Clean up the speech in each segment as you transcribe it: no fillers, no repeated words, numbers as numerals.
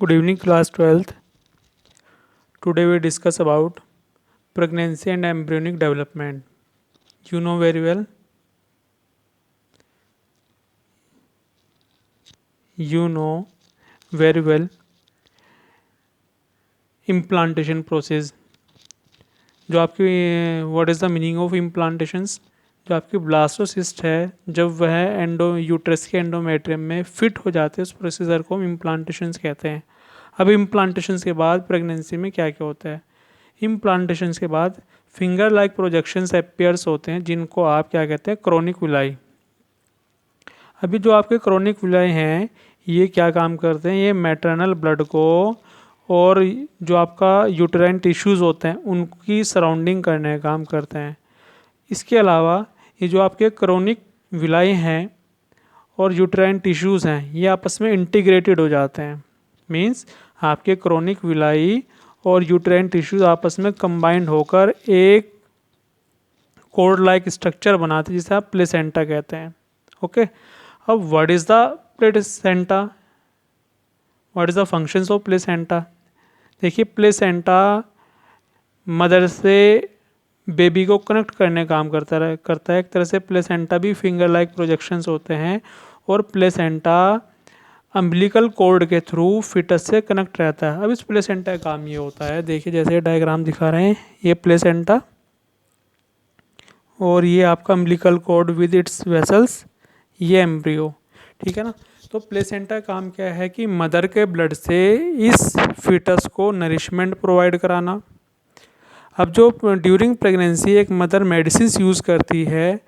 Good evening, class 12th. Today we discuss about pregnancy and embryonic development. You know very well. You know very well implantation process. जो आपकी what is the meaning of implantations? जो आपकी blastocyst है, जब वह endo uterus के endometrium में fit हो जाते हैं, उस प्रोसीजर को हम इम्प्लांटेशंस कहते हैं। अब इम्प्लांटेशंस के बाद प्रेगनेंसी में क्या क्या होता है? इम्प्लांटेशंस के बाद फिंगर लाइक प्रोजेक्शंस अपीयर्स होते हैं, जिनको आप क्या कहते हैं? Chronic villi. अभी जो आपके क्रोनिक विलाई हैं, ये क्या काम करते हैं? ये मैटरनल ब्लड को और जो आपका यूटेराइन टिश्यूज़ होते हैं उनकी सराउंडिंग करने का काम करते हैं। इसके अलावा ये जो आपके क्रोनिक विलाई हैं और यूटेराइन टिश्यूज़ हैं, ये आपस में इंटीग्रेटेड हो जाते हैं। मींस आपके क्रोनिक विलाई और यूटेराइन टिश्यूज आपस में कंबाइंड होकर एक कोड लाइक स्ट्रक्चर बनाते हैं, जिसे आप प्लेसेंटा कहते हैं। ओके, अब what is the placenta? What is the functions of placenta? देखिए, प्लेसेंटा मदर से बेबी को कनेक्ट करने का काम करता है। एक तरह से प्लेसेंटा भी फिंगर लाइक प्रोजेक्शंस होते हैं और प्लेसेंटा अम्बिलिकल कॉर्ड के थ्रू फिटस से कनेक्ट रहता है। अब इस प्लेसेंटा का काम ये होता है, देखिए जैसे डायग्राम दिखा रहे हैं, ये प्लेसेंटा और ये आपका umbilical cord with its vessels, ये एम्ब्रियो। ठीक है ना? तो प्लेसेंटा का काम क्या है कि मदर के ब्लड से इस फिटस को नरिशमेंट प्रोवाइड कराना। अब जो ड्यूरिंग प्रेगनेंसी एक मदर मेडिसिन यूज़ करती है,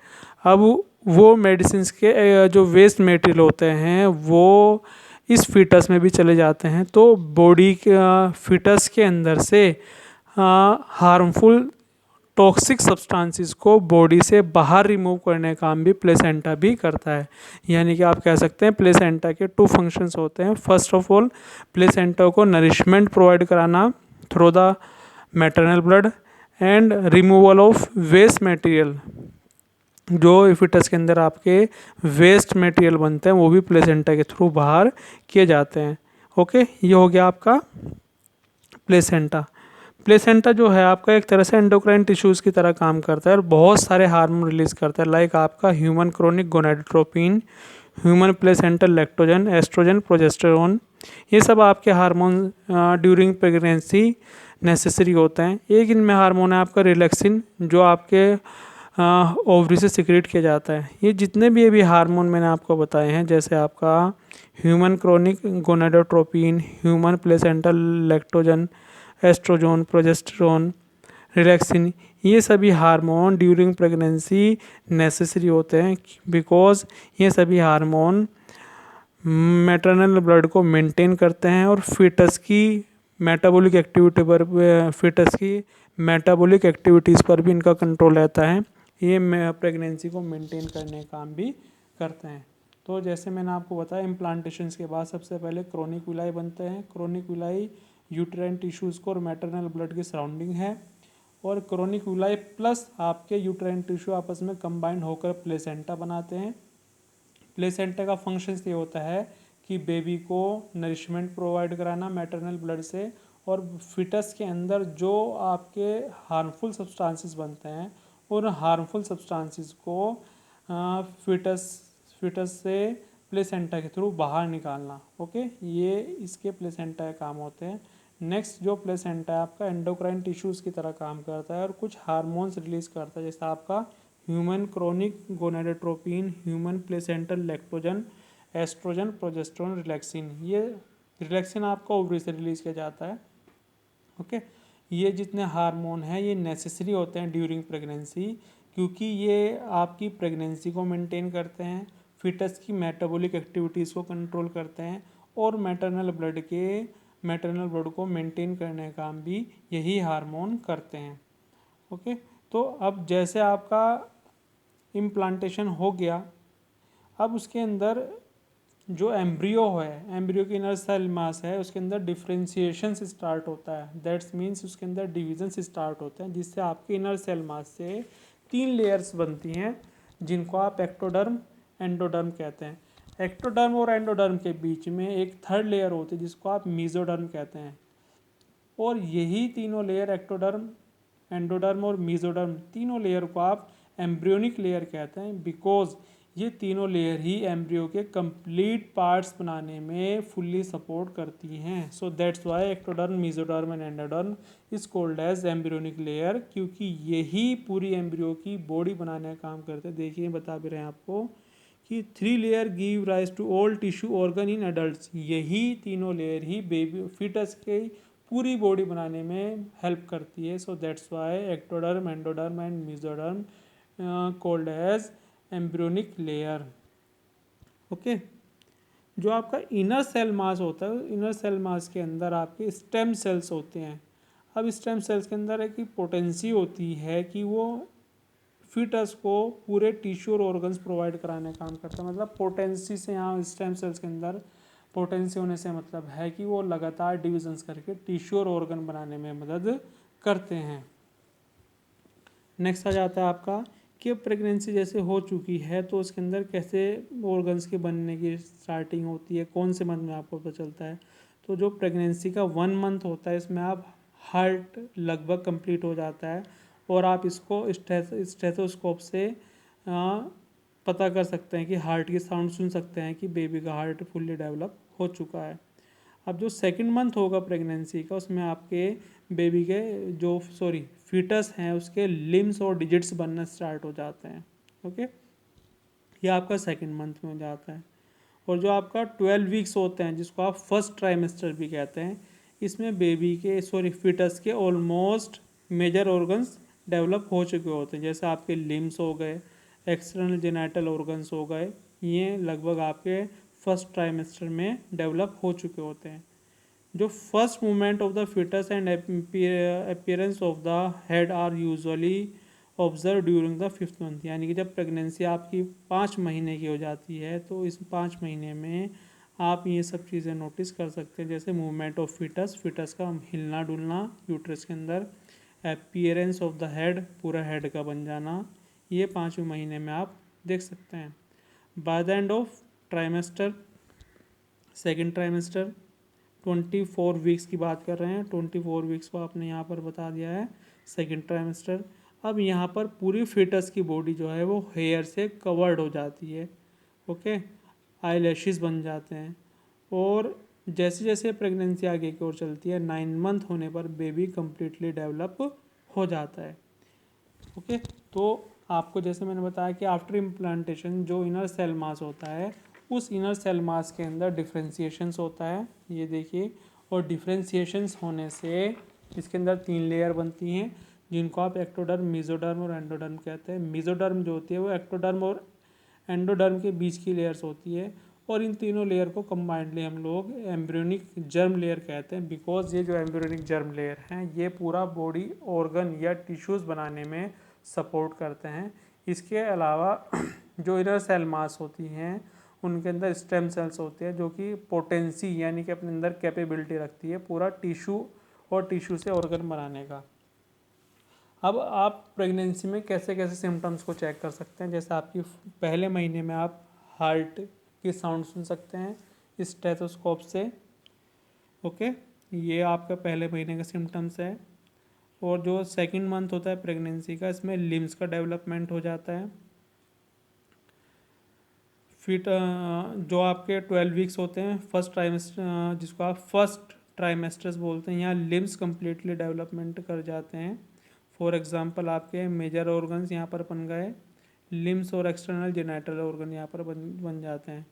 अब वो मेडिसिन के जो वेस्ट मटेरियल होते हैं वो इस फिटस में भी चले जाते हैं। तो बॉडी के फिटस के अंदर से हार्मफुल टॉक्सिक सब्सटेंसेस को बॉडी से बाहर रिमूव करने का काम भी प्लेसेंटा भी करता है। यानी कि आप कह सकते हैं प्लेसेंटा के टू फंक्शंस होते हैं। फर्स्ट ऑफ ऑल, प्लेसेंटा को नरिशमेंट प्रोवाइड कराना through the maternal blood and removal of waste material. जो फिटस के अंदर आपके वेस्ट मटेरियल बनते हैं वो भी प्लेसेंटा के थ्रू बाहर किए जाते हैं। ओके, ये हो गया आपका प्लेसेंटा। प्लेसेंटा जो है आपका एक तरह से एंडोक्राइन टिश्यूज़ की तरह काम करता है और बहुत सारे हार्मोन रिलीज़ करता है, लाइक आपका human chronic gonadotropin, human placental lactogen, estrogen, progesterone. ये सब आपके हार्मोन ड्यूरिंग प्रेगनेंसी नेसेसरी होते हैं। एक इनमें हार्मोन है आपका रिलैक्सिन, जो आपके ओवरी से सिक्रेट किया जाता है। ये जितने भी अभी हार्मोन मैंने आपको बताए हैं, जैसे आपका human chronic gonadotropin, human placental lactogen, estrogen, progesterone, relaxin, ये सभी हार्मोन ड्यूरिंग प्रेगनेंसी नेसेसरी होते हैं, बिकॉज ये सभी हार्मोन मैटरनल ब्लड को मेंटेन करते हैं और फिटस की मेटाबॉलिक एक्टिविटी पर फिटस की मेटाबॉलिक एक्टिविटीज़ पर भी इनका कंट्रोल रहता है। ये प्रेगनेंसी को मेंटेन करने का काम भी करते हैं। तो जैसे मैंने आपको बताया, इम्प्लांटेशंस के बाद सबसे पहले क्रोनिक विलाई बनते हैं। क्रोनिक विलाई यूटेराइन टिश्यूज़ को और मैटरनल ब्लड की सराउंडिंग है, और क्रोनिक विलाई प्लस आपके यूटेराइन टिश्यू आपस में कंबाइंड होकर प्लेसेंटा बनाते हैं। प्लेसेंटा का फंक्शन ये होता है कि बेबी को नरिशमेंट प्रोवाइड कराना मैटरनल ब्लड से, और फिटस के अंदर जो आपके हार्मफुल सब्सटेंसेस बनते हैं उन हार्मफुल सब्सटेंसेस को फिटस से प्लेसेंटा के थ्रू बाहर निकालना। ओके, ये इसके प्लेसेंटा के काम होते हैं। नेक्स्ट जो प्लेसेंटा है आपका एंडोक्राइन टिश्यूज़ की तरह काम करता है और कुछ हार्मोन्स रिलीज़ करता है, जैसे आपका human chronic gonadotropin, human placental lactogen, estrogen, progesterone, relaxin. ये रिलैक्सिन आपका ओवरी से रिलीज़ किया जाता है। ओके, ये जितने हार्मोन हैं ये नेसेसरी होते हैं ड्यूरिंग प्रेगनेंसी, क्योंकि ये आपकी प्रेगनेंसी को मेंटेन करते हैं, फिटस की मेटाबॉलिक एक्टिविटीज़ को कंट्रोल करते हैं और मैटरनल ब्लड को मेंटेन करने का काम भी यही हार्मोन करते हैं। ओके, तो अब जैसे आपका इम्प्लांटेशन हो गया, अब उसके अंदर जो एम्ब्रियो है, एम्ब्रियो की इनर सेल मास है, उसके अंदर डिफ्रेंशिएशन से स्टार्ट होता है। दैट्स मीन्स उसके अंदर डिवीजन से स्टार्ट होते हैं, जिससे आपके इनर सेल मास से 3 लेयर्स बनती हैं, जिनको आप एक्टोडर्म, एंडोडर्म कहते हैं। एक्टोडर्म और एंडोडर्म के बीच में एक थर्ड लेयर होती है जिसको आप मीजोडर्म कहते हैं, और यही तीनों लेयर एक्टोडर्म, एंडोडर्म और मीजोडर्म तीनों लेयर को आप एम्ब्रियोनिक लेयर कहते हैं, बिकॉज ये तीनों लेयर ही एम्ब्रियो के कंप्लीट पार्ट्स बनाने में फुल्ली सपोर्ट करती हैं। So that's why ectoderm, mesoderm and endoderm is called as embryonic layer, क्योंकि यही पूरी एम्ब्रियो की बॉडी बनाने का काम करते हैं। देखिए बता भी रहे हैं आपको कि 3 layer give rise to all tissue organ in adults, यही तीनों लेयर ही बेबी फीटस के पूरी बॉडी बनाने में हेल्प करती है। So that's why ectoderm, endoderm and mesoderm called as embryonic layer. Okay, जो आपका इनर सेल मास होता है, इनर सेल मास के अंदर आपके स्टेम सेल्स होते हैं। अब स्टेम सेल्स के अंदर एक पोटेंसी होती है कि वो फीटस को पूरे टिश्यू और ऑर्गन्स प्रोवाइड कराने का काम करता है। मतलब पोटेंसी से यहाँ स्टेम सेल्स के अंदर पोटेंसी होने से मतलब है कि वो लगातार डिविजन्स करके टिश्यू और ऑर्गन बनाने में मदद करते हैं। नेक्स्ट आ जाता है आपका कि प्रेगनेंसी जैसे हो चुकी है तो उसके अंदर कैसे ऑर्गन्स के बनने की स्टार्टिंग होती है, कौन से मंथ में आपको पता चलता है। तो जो प्रेगनेंसी का 1 मंथ होता है इसमें आप हार्ट लगभग कंप्लीट हो जाता है, और आप इसको स्टेथोस्कोप से पता कर सकते हैं कि हार्ट की साउंड सुन सकते हैं कि बेबी का हार्ट फुल्ली डेवलप हो चुका है। अब जो सेकंड मंथ होगा प्रेगनेंसी का उसमें आपके बेबी के जो फीटस हैं उसके लिम्स और डिजिट्स बनना स्टार्ट हो जाते हैं। ओके, ये आपका सेकंड मंथ में हो जाता है। और जो आपका 12 वीक्स होते हैं जिसको आप फर्स्ट ट्राइमेस्टर भी कहते हैं, इसमें बेबी के फीटस के ऑलमोस्ट मेजर ऑर्गन्स डेवलप हो चुके होते हैं, जैसे आपके लिम्स हो गए, एक्सटर्नल जेनाइटल ऑर्गन्स हो गए, ये लगभग आपके फर्स्ट ट्राइमेस्टर में डेवलप हो चुके होते हैं। जो first movement of the foetus and appearance of the head are usually observe during the 5th month, यानी कि जब प्रेगनेंसी आपकी 5 महीने की हो जाती है तो इस 5 महीने में आप ये सब चीज़ें नोटिस कर सकते हैं, जैसे मूवमेंट ऑफ फीटस, फीटस का हिलना डुलना यूट्रस के अंदर, अपीयरेंस ऑफ द हेड, पूरा हेड का बन जाना, ये 5वें महीने में आप देख सकते हैं। By the end of trimester, second trimester 24 weeks की बात कर रहे हैं, 24 वीक्स को आपने यहाँ पर बता दिया है सेकेंड ट्राइमेस्टर। अब यहाँ पर पूरी फीटस की बॉडी जो है वो हेयर से कवर्ड हो जाती है। ओके, आईलैशेस बन जाते हैं, और जैसे जैसे प्रेगनेंसी आगे की ओर चलती है 9 मंथ होने पर बेबी कम्प्लीटली डेवलप हो जाता है। ओके, तो आपको जैसे मैंने बताया कि आफ्टर इम्प्लांटेशन जो इनर सेल मास होता है उस इनर सेल मास के अंदर डिफ्रेंशिएशंस होता है, ये देखिए, और डिफ्रेंशिएशंस होने से इसके अंदर 3 लेयर बनती हैं जिनको आप एक्टोडर्म, मीजोडर्म और एंडोडर्म कहते हैं। मीजोडर्म जो होती है वो एक्टोडर्म और एंडोडर्म के बीच की लेयर्स होती है, और इन तीनों लेयर को कंबाइंडली हम लोग एम्ब्रियोनिक जर्म लेयर कहते हैं, बिकॉज ये जो एम्ब्रियोनिक जर्म लेयर हैं ये पूरा बॉडी ऑर्गन या टिश्यूज़ बनाने में सपोर्ट करते हैं। इसके अलावा जो इनर सेल मास होती हैं उनके अंदर स्टेम सेल्स होते हैं जो कि पोटेंसी यानी कि अपने अंदर कैपेबिलिटी रखती है पूरा टिश्यू और टिश्यू से ऑर्गन बनाने का। अब आप प्रेगनेंसी में कैसे कैसे सिम्टम्स को चेक कर सकते हैं, जैसे आपकी पहले महीने में आप हार्ट की साउंड सुन सकते हैं स्टेथोस्कोप से। ओके, ये आपका पहले महीने का सिम्टम्स है। और जो सेकंड मंथ होता है प्रेगनेंसी का इसमें लिम्स का डेवलपमेंट हो जाता है। फिर जो आपके 12 वीक्स होते हैं फर्स्ट ट्राइमेस्टर, जिसको आप फर्स्ट ट्राइमेस्टर्स बोलते हैं, यहाँ लिम्स कम्प्लीटली डेवलपमेंट कर जाते हैं। फॉर एग्जांपल आपके मेजर ऑर्गन्स यहाँ पर बन गए, लिम्स और एक्सटर्नल जेनाइटल ऑर्गन यहाँ पर बन जाते हैं।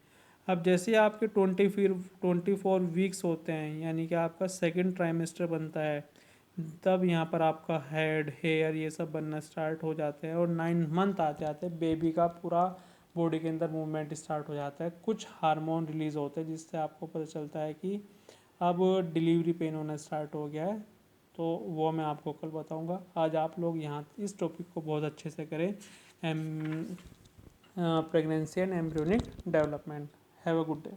अब जैसे आपके 24 वीक्स होते हैं यानी कि आपका सेकंड ट्राइमेस्टर बनता है, तब यहाँ पर आपका हेड, हेयर ये सब बनना स्टार्ट हो जाते हैं, और 9 मंथ आ जाते हैं बेबी का पूरा बॉडी के अंदर मूवमेंट स्टार्ट हो जाता है। कुछ हार्मोन रिलीज़ होते हैं जिससे आपको पता चलता है कि अब डिलीवरी पेन होना स्टार्ट हो गया है, तो वो मैं आपको कल बताऊंगा। आज आप लोग यहाँ इस टॉपिक को बहुत अच्छे से करें, pregnancy and embryonic development. Have a good day.